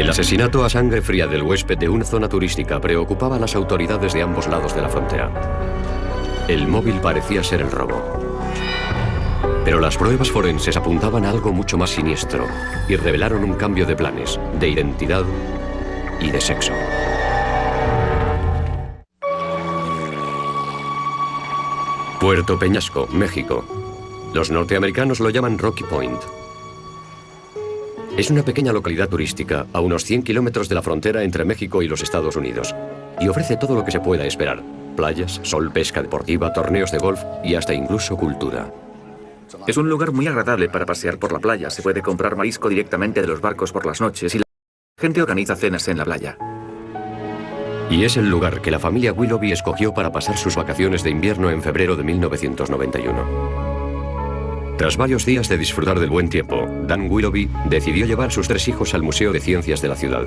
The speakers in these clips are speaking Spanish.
El asesinato a sangre fría del huésped de una zona turística preocupaba a las autoridades de ambos lados de la frontera. El móvil parecía ser el robo. Pero las pruebas forenses apuntaban a algo mucho más siniestro y revelaron un cambio de planes, de identidad y de sexo. Puerto Peñasco, México. Los norteamericanos lo llaman Rocky Point. Es una pequeña localidad turística a unos 100 kilómetros de la frontera entre México y los Estados Unidos y ofrece todo lo que se pueda esperar: playas, sol, pesca deportiva, torneos de golf y hasta incluso cultura. Es un lugar muy agradable para pasear por la playa. Se puede comprar marisco directamente de los barcos por las noches y la gente organiza cenas en la playa. Y es el lugar que la familia Willoughby escogió para pasar sus vacaciones de invierno en febrero de 1991. Tras varios días de disfrutar del buen tiempo, Dan Willoughby decidió llevar a sus 3 hijos al Museo de Ciencias de la ciudad.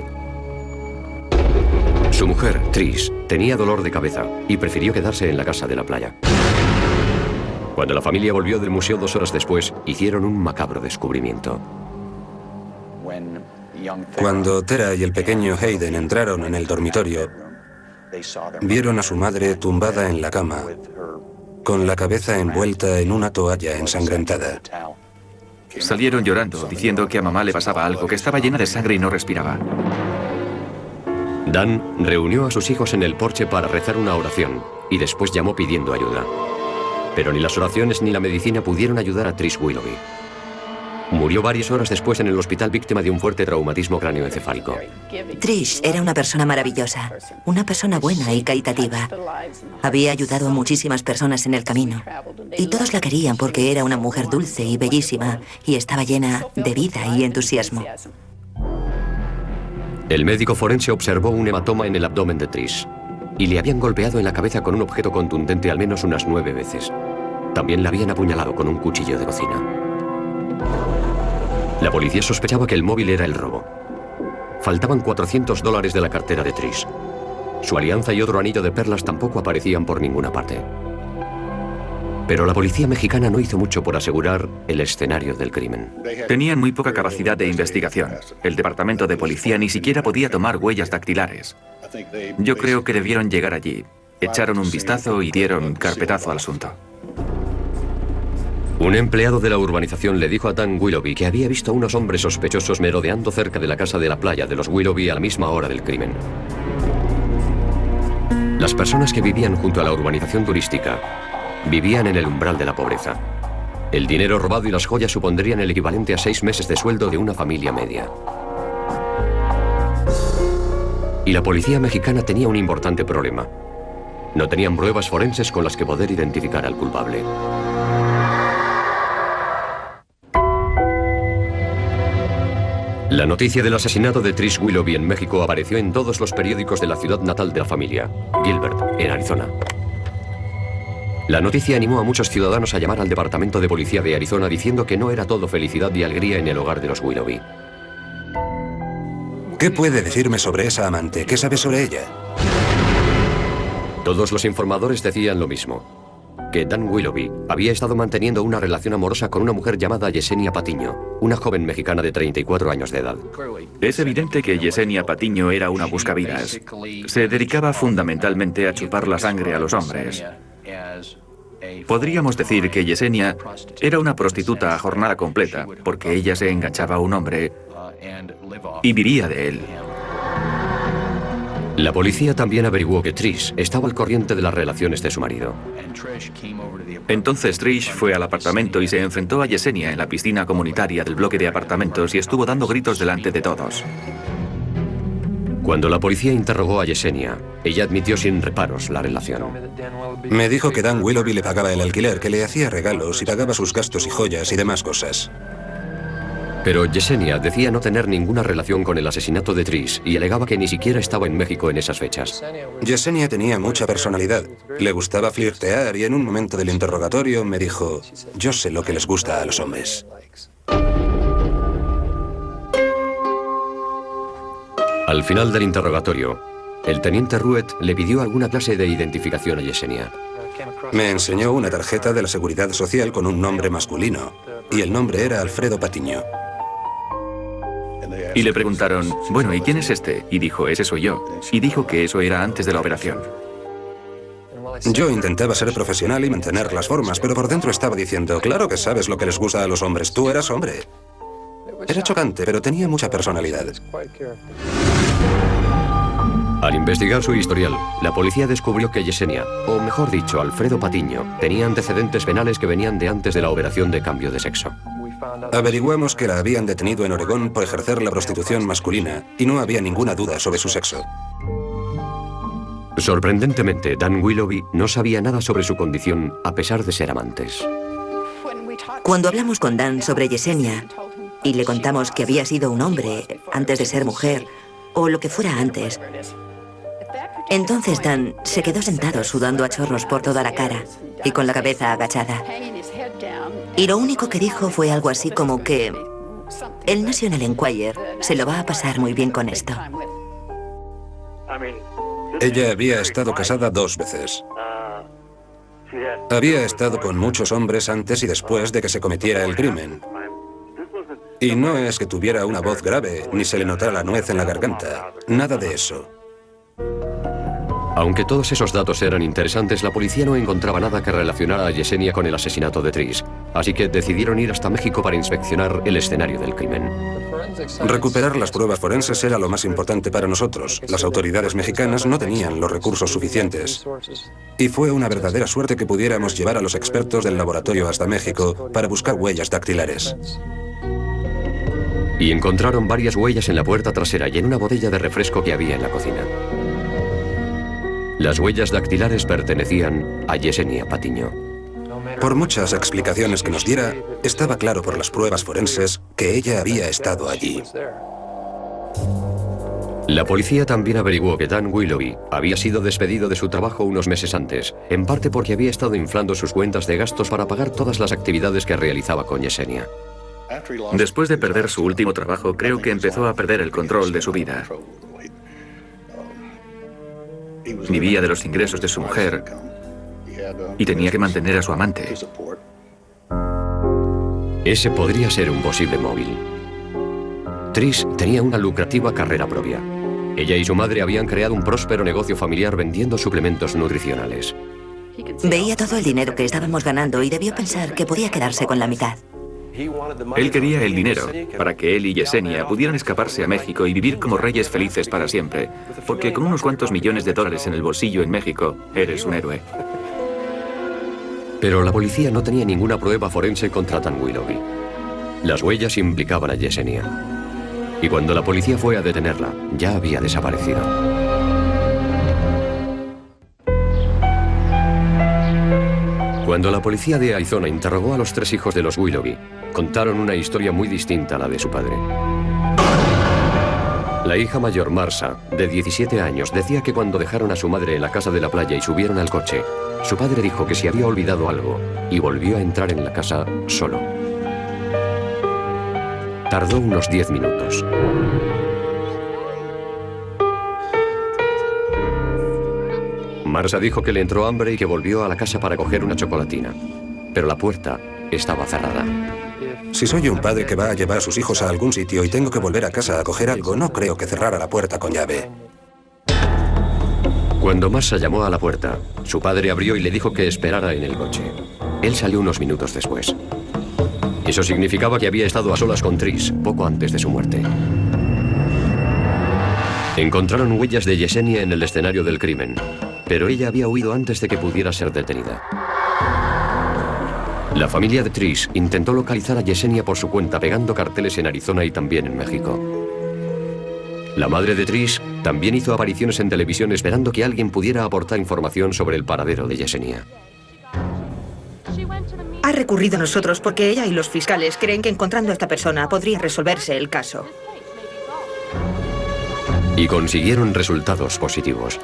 Su mujer, Trish, tenía dolor de cabeza y prefirió quedarse en la casa de la playa. Cuando la familia volvió del museo 2 horas después, hicieron un macabro descubrimiento. Cuando Tara y el pequeño Hayden entraron en el dormitorio, vieron a su madre tumbada en la cama, con la cabeza envuelta en una toalla ensangrentada. Salieron llorando, diciendo que a mamá le pasaba algo, que estaba llena de sangre y no respiraba. Dan reunió a sus hijos en el porche para rezar una oración y después llamó pidiendo ayuda. Pero ni las oraciones ni la medicina pudieron ayudar a Trish Willoughby. Murió varias horas después en el hospital víctima de un fuerte traumatismo cráneoencefálico. Trish era una persona maravillosa, una persona buena y caritativa. Había ayudado a muchísimas personas en el camino. Y todos la querían porque era una mujer dulce y bellísima y estaba llena de vida y entusiasmo. El médico forense observó un hematoma en el abdomen de Trish y le habían golpeado en la cabeza con un objeto contundente al menos unas 9 veces. También la habían apuñalado con un cuchillo de cocina. La policía sospechaba que el móvil era el robo. Faltaban $400 de la cartera de Trish. Su alianza y otro anillo de perlas tampoco aparecían por ninguna parte. Pero la policía mexicana no hizo mucho por asegurar el escenario del crimen. Tenían muy poca capacidad de investigación. El departamento de policía ni siquiera podía tomar huellas dactilares. Yo creo que debieron llegar allí. Echaron un vistazo y dieron carpetazo al asunto. Un empleado de la urbanización le dijo a Dan Willoughby que había visto a unos hombres sospechosos merodeando cerca de la casa de la playa de los Willoughby a la misma hora del crimen. Las personas que vivían junto a la urbanización turística vivían en el umbral de la pobreza. El dinero robado y las joyas supondrían el equivalente a 6 meses de sueldo de una familia media. Y la policía mexicana tenía un importante problema. No tenían pruebas forenses con las que poder identificar al culpable. La noticia del asesinato de Trish Willoughby en México apareció en todos los periódicos de la ciudad natal de la familia, Gilbert, en Arizona. La noticia animó a muchos ciudadanos a llamar al departamento de policía de Arizona diciendo que no era todo felicidad y alegría en el hogar de los Willoughby. ¿Qué puede decirme sobre esa amante? ¿Qué sabe sobre ella? Todos los informadores decían lo mismo, que Dan Willoughby había estado manteniendo una relación amorosa con una mujer llamada Yesenia Patiño, una joven mexicana de 34 años de edad. Es evidente que Yesenia Patiño era una buscavidas. Se dedicaba fundamentalmente a chupar la sangre a los hombres. Podríamos decir que Yesenia era una prostituta a jornada completa, porque ella se enganchaba a un hombre y vivía de él. La policía también averiguó que Trish estaba al corriente de las relaciones de su marido. Entonces Trish fue al apartamento y se enfrentó a Yesenia en la piscina comunitaria del bloque de apartamentos y estuvo dando gritos delante de todos. Cuando la policía interrogó a Yesenia, ella admitió sin reparos la relación. Me dijo que Dan Willoughby le pagaba el alquiler, que le hacía regalos y pagaba sus gastos y joyas y demás cosas. Pero Yesenia decía no tener ninguna relación con el asesinato de Trish y alegaba que ni siquiera estaba en México en esas fechas. Yesenia tenía mucha personalidad. Le gustaba flirtear y en un momento del interrogatorio me dijo: yo sé lo que les gusta a los hombres. Al final del interrogatorio, el teniente Ruet le pidió alguna clase de identificación a Yesenia. Me enseñó una tarjeta de la Seguridad Social con un nombre masculino y el nombre era Alfredo Patiño. Y le preguntaron, bueno, ¿y quién es este? Y dijo, ese soy yo. Y dijo que eso era antes de la operación. Yo intentaba ser profesional y mantener las formas, pero por dentro estaba diciendo, claro que sabes lo que les gusta a los hombres, tú eras hombre. Era chocante, pero tenía mucha personalidad. Al investigar su historial, la policía descubrió que Yesenia, o mejor dicho, Alfredo Patiño, tenía antecedentes penales que venían de antes de la operación de cambio de sexo. Averiguamos que la habían detenido en Oregón por ejercer la prostitución masculina y no había ninguna duda sobre su sexo. Sorprendentemente, Dan Willoughby no sabía nada sobre su condición a pesar de ser amantes. Cuando hablamos con Dan sobre Yesenia y le contamos que había sido un hombre antes de ser mujer, o lo que fuera antes, entonces Dan se quedó sentado sudando a chorros por toda la cara y con la cabeza agachada. Y lo único que dijo fue algo así como que el National Enquirer se lo va a pasar muy bien con esto. Ella había estado casada 2 veces. Había estado con muchos hombres antes y después de que se cometiera el crimen. Y no es que tuviera una voz grave, ni se le notara la nuez en la garganta. Nada de eso. Aunque todos esos datos eran interesantes, la policía no encontraba nada que relacionara a Yesenia con el asesinato de Trish, así que decidieron ir hasta México para inspeccionar el escenario del crimen. Recuperar las pruebas forenses era lo más importante para nosotros. Las autoridades mexicanas no tenían los recursos suficientes. Y fue una verdadera suerte que pudiéramos llevar a los expertos del laboratorio hasta México para buscar huellas dactilares. Y encontraron varias huellas en la puerta trasera y en una botella de refresco que había en la cocina. Las huellas dactilares pertenecían a Yesenia Patiño. Por muchas explicaciones que nos diera, estaba claro por las pruebas forenses que ella había estado allí. La policía también averiguó que Dan Willoughby había sido despedido de su trabajo unos meses antes, en parte porque había estado inflando sus cuentas de gastos para pagar todas las actividades que realizaba con Yesenia. Después de perder su último trabajo, creo que empezó a perder el control de su vida. Vivía de los ingresos de su mujer y tenía que mantener a su amante. Ese podría ser un posible móvil. Trish tenía una lucrativa carrera propia. Ella y su madre habían creado un próspero negocio familiar vendiendo suplementos nutricionales. Veía todo el dinero que estábamos ganando y debió pensar que podía quedarse con la mitad. Él quería el dinero para que él y Yesenia pudieran escaparse a México y vivir como reyes felices para siempre, porque con unos cuantos millones de dólares en el bolsillo en México, eres un héroe. Pero la policía no tenía ninguna prueba forense contra Dan Willoughby. Las huellas implicaban a Yesenia. Y cuando la policía fue a detenerla, ya había desaparecido. Cuando la policía de Arizona interrogó a los 3 hijos de los Willoughby, contaron una historia muy distinta a la de su padre. La hija mayor, Marsha, de 17 años, decía que cuando dejaron a su madre en la casa de la playa y subieron al coche, su padre dijo que se había olvidado algo y volvió a entrar en la casa solo. Tardó unos 10 minutos. Marsha dijo que le entró hambre y que volvió a la casa para coger una chocolatina, pero la puerta estaba cerrada. Si soy un padre que va a llevar a sus hijos a algún sitio y tengo que volver a casa a coger algo, no creo que cerrara la puerta con llave. Cuando Marsha llamó a la puerta, su padre abrió y le dijo que esperara en el coche. Él salió unos minutos después. Eso significaba que había estado a solas con Trish poco antes de su muerte. Encontraron huellas de Yesenia en el escenario del crimen, pero ella había huido antes de que pudiera ser detenida. La familia de Trish intentó localizar a Yesenia por su cuenta pegando carteles en Arizona y también en México. La madre de Trish también hizo apariciones en televisión esperando que alguien pudiera aportar información sobre el paradero de Yesenia. Ha recurrido a nosotros porque ella y los fiscales creen que encontrando a esta persona podría resolverse el caso. Y consiguieron resultados positivos.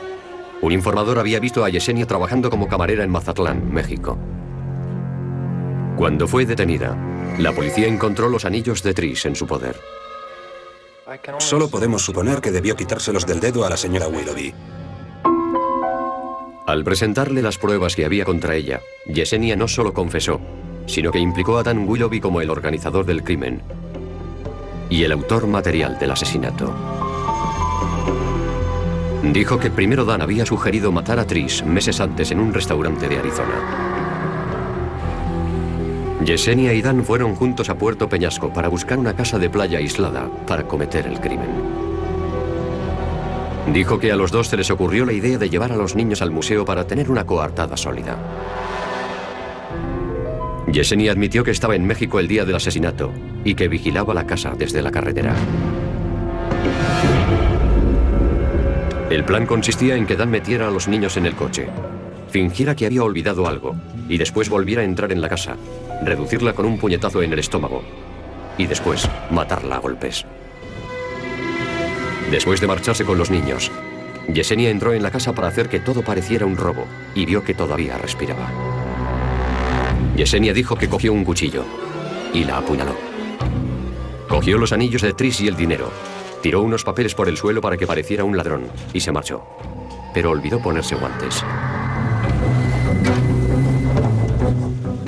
Un informador había visto a Yesenia trabajando como camarera en Mazatlán, México. Cuando fue detenida, la policía encontró los anillos de Trish en su poder. Solo podemos suponer que debió quitárselos del dedo a la señora Willoughby. Al presentarle las pruebas que había contra ella, Yesenia no solo confesó, sino que implicó a Dan Willoughby como el organizador del crimen. y el autor material del asesinato. Dijo que primero Dan había sugerido matar a Trish meses antes en un restaurante de Arizona. Yesenia y Dan fueron juntos a Puerto Peñasco para buscar una casa de playa aislada para cometer el crimen. Dijo que a los dos se les ocurrió la idea de llevar a los niños al museo para tener una coartada sólida. Yesenia admitió que estaba en México el día del asesinato y que vigilaba la casa desde la carretera. El plan consistía en que Dan metiera a los niños en el coche, fingiera que había olvidado algo y después volviera a entrar en la casa, reducirla con un puñetazo en el estómago y después matarla a golpes. Después de marcharse con los niños, Yesenia entró en la casa para hacer que todo pareciera un robo y vio que todavía respiraba. Yesenia dijo que cogió un cuchillo y la apuñaló. Cogió los anillos de Trish y el dinero, tiró unos papeles por el suelo para que pareciera un ladrón y se marchó, pero olvidó ponerse guantes.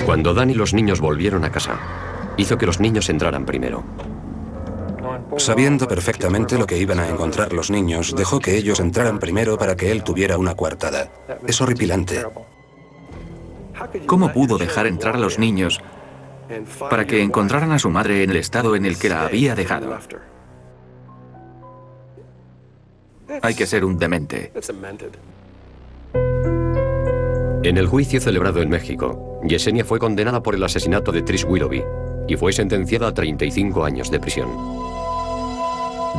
Cuando Dan y los niños volvieron a casa, hizo que los niños entraran primero. Sabiendo perfectamente lo que iban a encontrar los niños, dejó que ellos entraran primero para que él tuviera una coartada. Es horripilante. ¿Cómo pudo dejar entrar a los niños para que encontraran a su madre en el estado en el que la había dejado? Hay que ser un demente. En el juicio celebrado en México, Yesenia fue condenada por el asesinato de Trish Willoughby y fue sentenciada a 35 años de prisión.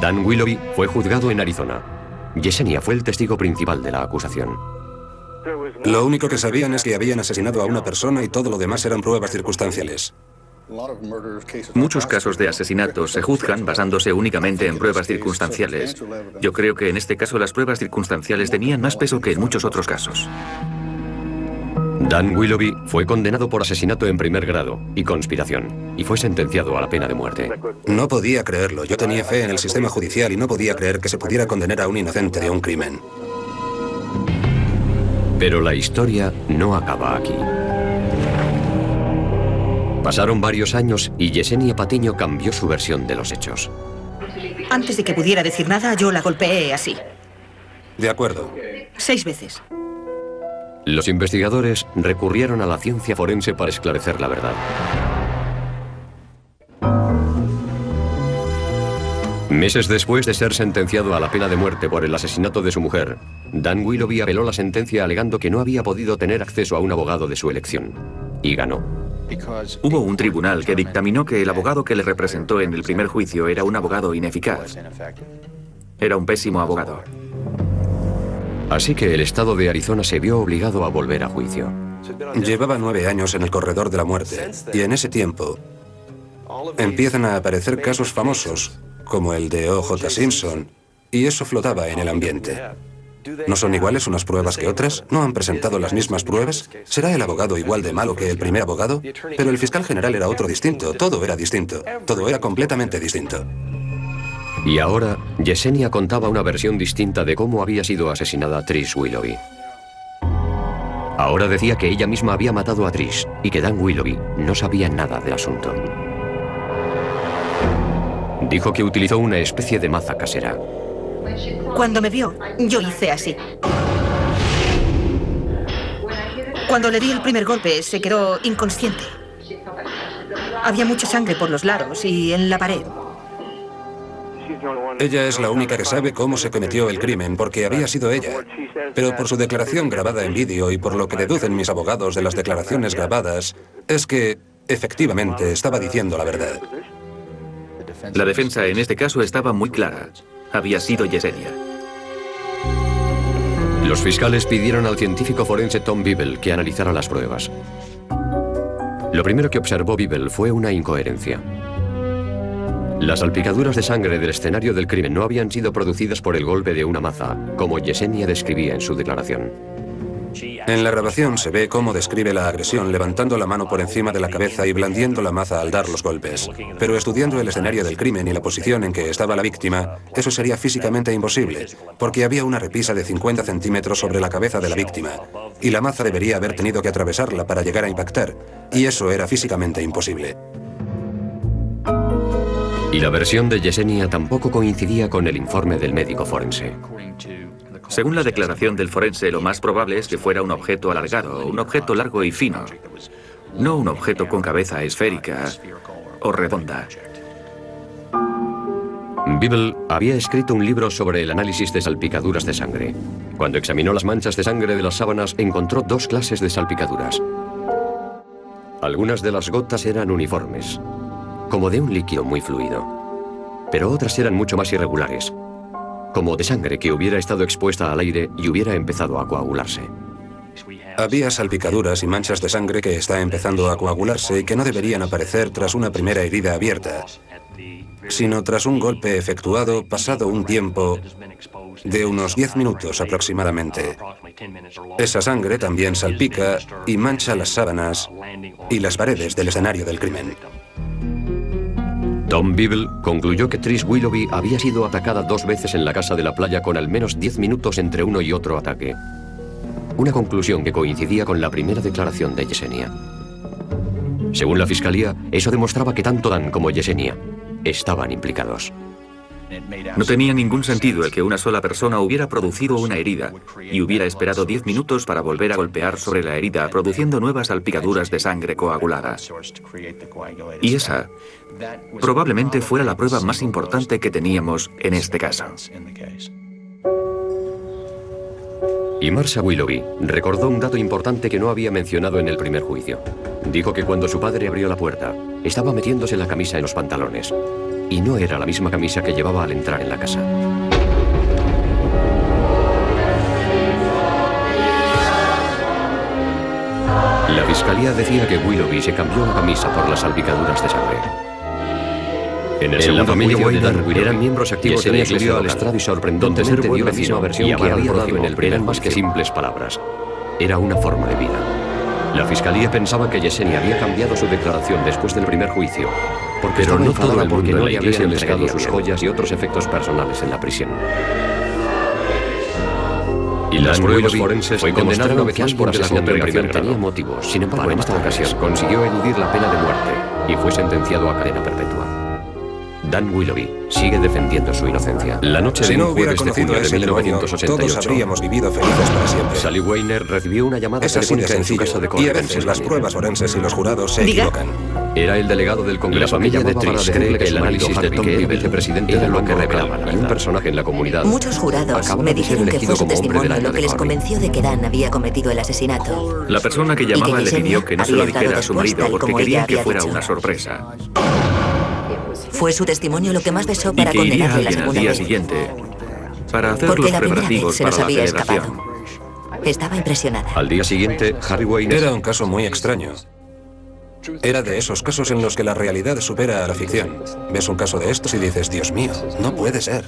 Dan Willoughby fue juzgado en Arizona. Yesenia fue el testigo principal de la acusación. Lo único que sabían es que habían asesinado a una persona y todo lo demás eran pruebas circunstanciales. Muchos casos de asesinatos se juzgan basándose únicamente en pruebas circunstanciales. Yo creo que en este caso las pruebas circunstanciales tenían más peso que en muchos otros casos. Dan Willoughby fue condenado por asesinato en primer grado y conspiración, y fue sentenciado a la pena de muerte. No podía creerlo. Yo tenía fe en el sistema judicial y no podía creer que se pudiera condenar a un inocente de un crimen. Pero la historia no acaba aquí. Pasaron varios años y Yesenia Patiño cambió su versión de los hechos. Antes de que pudiera decir nada, yo la golpeé así. De acuerdo. 6 veces. Los investigadores recurrieron a la ciencia forense para esclarecer la verdad. Meses después de ser sentenciado a la pena de muerte por el asesinato de su mujer, Dan Willoughby apeló la sentencia alegando que no había podido tener acceso a un abogado de su elección. Y ganó. Hubo un tribunal que dictaminó que el abogado que le representó en el primer juicio era un abogado ineficaz. Era un pésimo abogado. Así que el estado de Arizona se vio obligado a volver a juicio. Llevaba 9 años en el corredor de la muerte y en ese tiempo empiezan a aparecer casos famosos como el de O.J. Simpson y eso flotaba en el ambiente. ¿No son iguales unas pruebas que otras? ¿No han presentado las mismas pruebas? ¿Será el abogado igual de malo que el primer abogado? Pero el fiscal general era otro distinto, todo era distinto, todo era completamente distinto. Y ahora, Yesenia contaba una versión distinta de cómo había sido asesinada Trish Willoughby. Ahora decía que ella misma había matado a Trish y que Dan Willoughby no sabía nada del asunto. Dijo que utilizó una especie de maza casera. Cuando me vio, yo hice así. Cuando le di el primer golpe, se quedó inconsciente. Había mucha sangre por los lados y en la pared. Ella es la única que sabe cómo se cometió el crimen, porque había sido ella. Pero por su declaración grabada en vídeo y por lo que deducen mis abogados de las declaraciones grabadas, es que, efectivamente, estaba diciendo la verdad. La defensa en este caso estaba muy clara. Había sido Yesenia. Los fiscales pidieron al científico forense Tom Beeble que analizara las pruebas. Lo primero que observó Beeble fue una incoherencia. Las salpicaduras de sangre del escenario del crimen no habían sido producidas por el golpe de una maza, como Yesenia describía en su declaración. En la grabación se ve cómo describe la agresión levantando la mano por encima de la cabeza y blandiendo la maza al dar los golpes. Pero estudiando el escenario del crimen y la posición en que estaba la víctima, eso sería físicamente imposible, porque había una repisa de 50 centímetros sobre la cabeza de la víctima, y la maza debería haber tenido que atravesarla para llegar a impactar, y eso era físicamente imposible. Y la versión de Yesenia tampoco coincidía con el informe del médico forense. Según la declaración del forense, lo más probable es que fuera un objeto alargado, un objeto largo y fino, no un objeto con cabeza esférica o redonda. Bible había escrito un libro sobre el análisis de salpicaduras de sangre. Cuando examinó las manchas de sangre de las sábanas, encontró dos clases de salpicaduras. Algunas de las gotas eran uniformes, como de un líquido muy fluido, pero otras eran mucho más irregulares, como de sangre que hubiera estado expuesta al aire y hubiera empezado a coagularse. Había salpicaduras y manchas de sangre que está empezando a coagularse y que no deberían aparecer tras una primera herida abierta, sino tras un golpe efectuado pasado un tiempo de unos 10 minutos aproximadamente. Esa sangre también salpica y mancha las sábanas y las paredes del escenario del crimen. Tom Bible concluyó que Trish Willoughby había sido atacada 2 veces en la casa de la playa con al menos 10 minutos entre uno y otro ataque. Una conclusión que coincidía con la primera declaración de Yesenia. Según la fiscalía, eso demostraba que tanto Dan como Yesenia estaban implicados. No tenía ningún sentido el que una sola persona hubiera producido una herida y hubiera esperado 10 minutos para volver a golpear sobre la herida, produciendo nuevas salpicaduras de sangre coagulada. Y esa probablemente fuera la prueba más importante que teníamos en este caso. Y Marsha Willoughby recordó un dato importante que no había mencionado en el primer juicio. Dijo que cuando su padre abrió la puerta, estaba metiéndose la camisa en los pantalones. Y no era la misma camisa que llevaba al entrar en la casa. La fiscalía decía que Willoughby se cambió la camisa por las salpicaduras de sangre. En la familia Weiner eran miembros activos de la iglesia al estrado y sorprendentemente dio la misma versión que había dado en el primer más que simples palabras. Era una forma de vida. La fiscalía pensaba que Yesenia había cambiado su declaración después del primer juicio, pero no todo el mundo en la iglesia le entregado sus joyas y otros efectos personales en la prisión. Y las pruebas forenses fue condenado una vez más por asesinato en primer grado. Tenía motivos. Sin embargo, en esta ocasión consiguió eludir la pena de muerte y fue sentenciado a cadena perpetua. Dan Willoughby sigue defendiendo su inocencia. La noche de un jueves de junio de 1988, todos habríamos vivido felices para siempre. Sally Weiner recibió una llamada Es así de telefónica en su sencillo, casa de y a Corrigan, veces las pruebas forenses y los jurados se Diga. equivocan. Era el delegado del Congreso. La familia de Trish cree que el análisis de Tom Bible, vicepresidente era lo que revelaba y un personaje en la comunidad. Muchos jurados acababa me de ser dijeron que elegido fue su como hombre del testimonio año lo que de les Corrie. convenció de que Dan había cometido el asesinato. La persona que llamaba le pidió que no se lo dijera a su marido porque quería que fuera una sorpresa Fue su testimonio lo que más pesó y para que iría condenarle la alguien al segunda día vez. siguiente para hacer Porque los la primera vez preparativos se para nos la había celebración. escapado. Estaba impresionada. Al día siguiente, Harry Weiner Era un caso muy extraño. Era de esos casos en los que la realidad supera a la ficción. Ves un caso de estos y dices, Dios mío, no puede ser.